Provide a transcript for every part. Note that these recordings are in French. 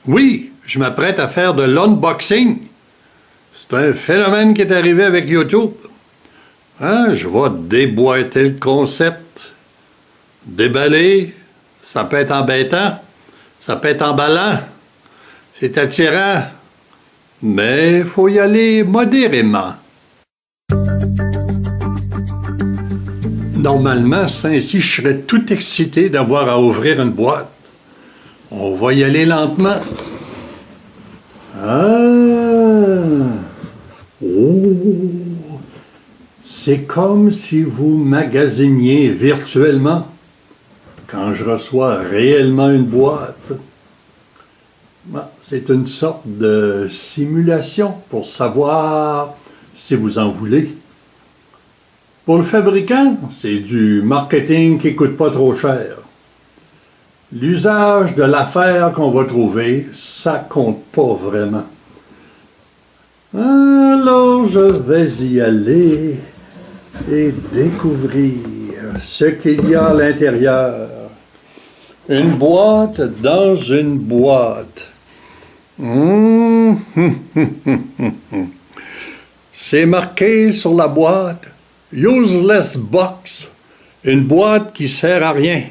Oui, je m'apprête à faire de l'unboxing. C'est un phénomène qui est arrivé avec YouTube. Hein, je vais déboîter le concept, déballer, ça peut être embêtant, ça peut être emballant, c'est attirant, mais il faut y aller modérément. Normalement, c'est ainsi, je serais tout excité d'avoir à ouvrir une boîte. On va y aller lentement. Ah! Oh! C'est comme si vous magasiniez virtuellement quand je reçois réellement une boîte. C'est une sorte de simulation pour savoir si vous en voulez. Pour le fabricant, c'est du marketing qui ne coûte pas trop cher. L'usage de l'affaire qu'on va trouver, ça compte pas vraiment. Alors, je vais y aller et découvrir ce qu'il y a à l'intérieur. Une boîte dans une boîte. C'est marqué sur la boîte « Useless Box », une boîte qui sert à rien.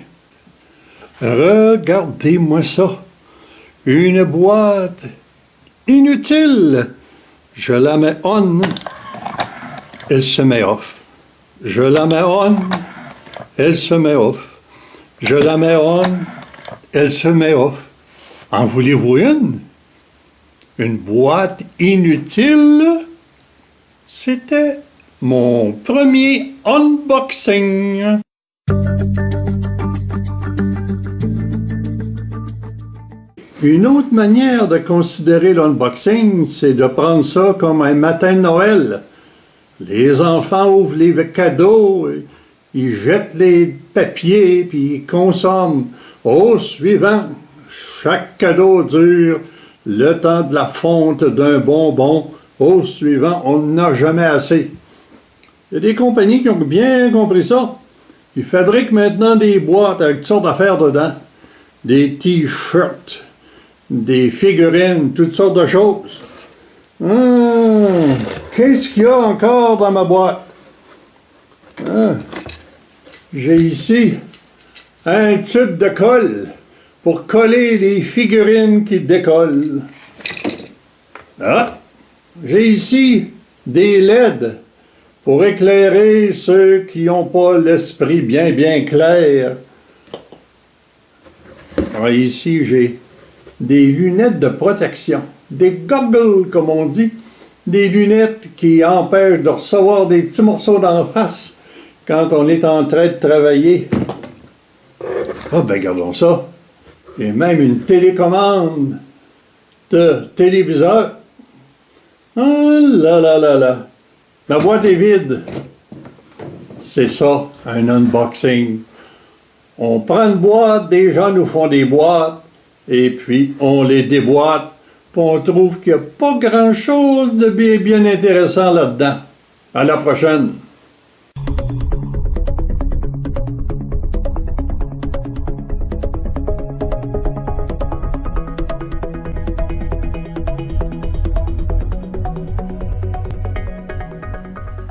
Regardez-moi ça, une boîte inutile. Je la mets on, elle se met off. Je la mets on, elle se met off. Je la mets on, elle se met off. En voulez-vous une? Une boîte inutile? C'était mon premier unboxing. Une autre manière de considérer l'unboxing, c'est de prendre ça comme un matin de Noël. Les enfants ouvrent les cadeaux, ils jettent les papiers, puis ils consomment. Au suivant, chaque cadeau dure le temps de la fonte d'un bonbon. Au suivant, on n'a jamais assez. Il y a des compagnies qui ont bien compris ça. Ils fabriquent maintenant des boîtes avec toutes sortes d'affaires dedans. Des t-shirts, des figurines, toutes sortes de choses. Qu'est-ce qu'il y a encore dans ma boîte? J'ai ici un tube de colle pour coller les figurines qui décollent. J'ai ici des LED pour éclairer ceux qui n'ont pas l'esprit bien clair. Ici, j'ai des lunettes de protection, des goggles, comme on dit, des lunettes qui empêchent de recevoir des petits morceaux d'en face quand on est en train de travailler. Regardons ça. Et même une télécommande de téléviseur. Là. Ma boîte est vide. C'est ça, un unboxing. On prend une boîte, des gens nous font des boîtes, et puis on les déboîte, puis on trouve qu'il n'y a pas grand-chose de bien intéressant là-dedans. À la prochaine!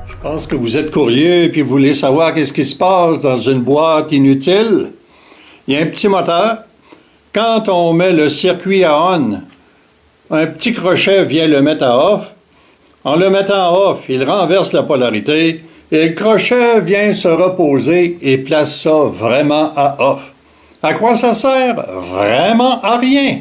Je pense que vous êtes curieux et puis vous voulez savoir qu'est-ce qui se passe dans une boîte inutile. Il y a un petit moteur. Quand on met le circuit à on, un petit crochet vient le mettre à off. En le mettant à off, il renverse la polarité et le crochet vient se reposer et place ça vraiment à off. À quoi ça sert? Vraiment à rien.